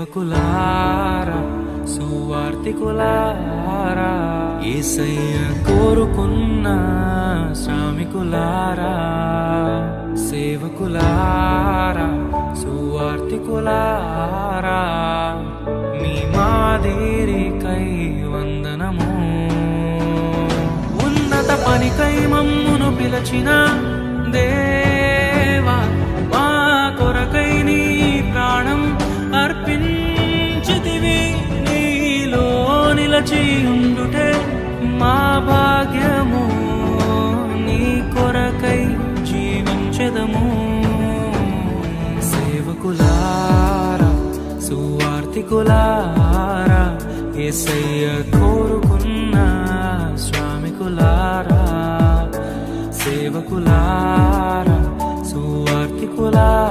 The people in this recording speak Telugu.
సేవకులారా సువార్తికులారా యేసయ్య కోరుకున్న శ్రామికులారా సేవకులారా సువార్తికులారా మీ మాదిరికై వందనము ఉన్నత పనికై మమ్మును పిలచిన దేవా మా కొరకై నీ ప్రాణం అర్పించితివి నీలో నిలచి ఉండుటే మా భాగ్యము నీ కొరకై జీవించెదము సేవకులారా సువార్తికులారా యేసయ్య కోరుకున్న శ్రామికులారా సేవకులారా సువార్తికులారా